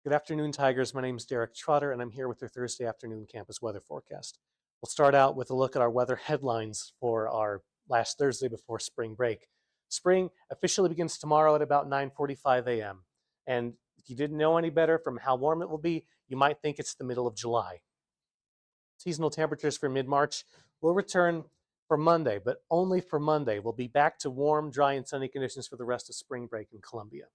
Good afternoon, Tigers. My name is Derek Trotter, and I'm here with your Thursday afternoon campus weather forecast. We'll start out with a look at our weather headlines for our last Thursday before spring break. Spring officially begins tomorrow at about 9:45 a.m. And if you didn't know any better from how warm it will be, you might think it's the middle of July. Seasonal temperatures for mid-March will return for Monday, but only for Monday. We'll be back to warm, dry, and sunny conditions for the rest of spring break in Columbia.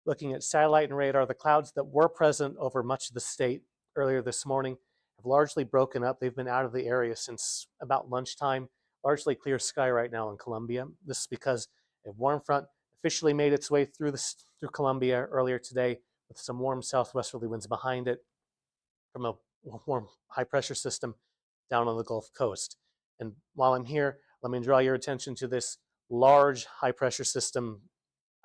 Looking at satellite and radar, the clouds that were present over much of the state earlier this morning have largely broken up. They've been out of the area since about lunchtime. Largely clear sky right now in Columbia. This is because a warm front officially made its way through Columbia earlier today with some warm southwesterly winds behind it from a warm high pressure system down on the Gulf Coast. And while I'm here, let me draw your attention to this large high pressure system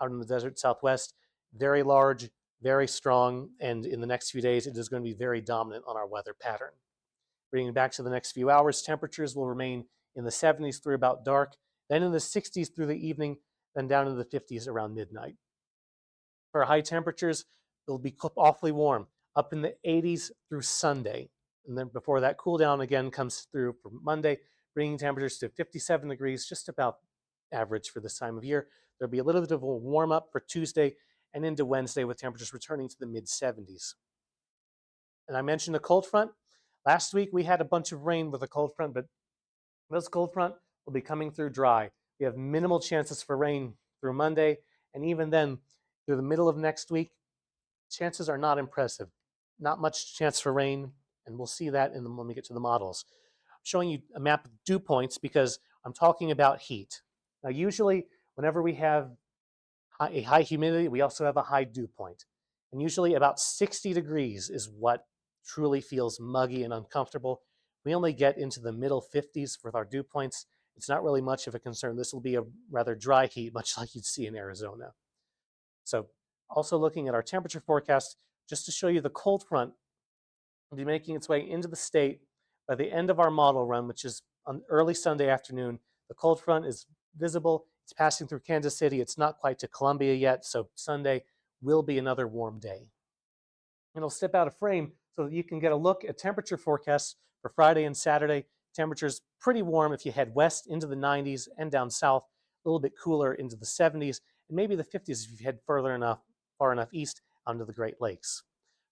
out in the desert southwest. Very large, very strong, and in the next few days, it is going to be very dominant on our weather pattern. Bringing back to the next few hours, temperatures will remain in the 70s through about dark, then in the 60s through the evening, then down into the 50s around midnight. For high temperatures, it'll be awfully warm, up in the 80s through Sunday. And then before that, cool down again comes through for Monday, bringing temperatures to 57 degrees, just about average for this time of year. There'll be a little bit of a warm up for Tuesday and into Wednesday with temperatures returning to the mid-70s. And I mentioned a cold front. Last week we had a bunch of rain with a cold front, but this cold front will be coming through dry. We have minimal chances for rain through Monday, and even then, through the middle of next week, chances are not impressive. Not much chance for rain, and we'll see that when we get to the models. I'm showing you a map of dew points because I'm talking about heat. Now, usually, whenever we have a high humidity, we also have a high dew point. And usually about 60 degrees is what truly feels muggy and uncomfortable. We only get into the middle 50s with our dew points. It's not really much of a concern. This will be a rather dry heat, much like you'd see in Arizona. So also looking at our temperature forecast, just to show you the cold front will be making its way into the state by the end of our model run, which is on early Sunday afternoon. The cold front is visible. It's passing through Kansas City. It's not quite to Columbia yet, so Sunday will be another warm day. And I'll step out of frame so that you can get a look at temperature forecasts for Friday and Saturday. Temperatures pretty warm if you head west into the 90s and down south, a little bit cooler into the 70s, and maybe the 50s if you head far enough east onto the Great Lakes.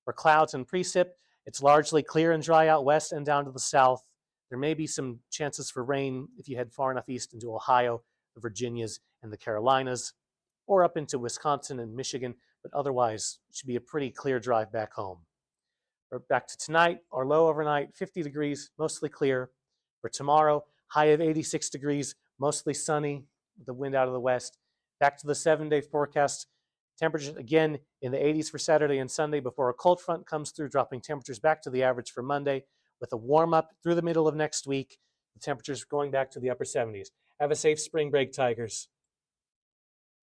For clouds and precip, it's largely clear and dry out west and down to the south. There may be some chances for rain if you head far enough east into Ohio, the Virginias, and the Carolinas, or up into Wisconsin and Michigan, but otherwise it should be a pretty clear drive back home. Back to tonight, our low overnight, 50 degrees, mostly clear. For tomorrow, high of 86 degrees, mostly sunny, with the wind out of the west. Back to the 7-day forecast, temperatures again in the 80s for Saturday and Sunday before a cold front comes through, dropping temperatures back to the average for Monday, with a warm up through the middle of next week, the temperatures going back to the upper 70s. Have a safe spring break, Tigers.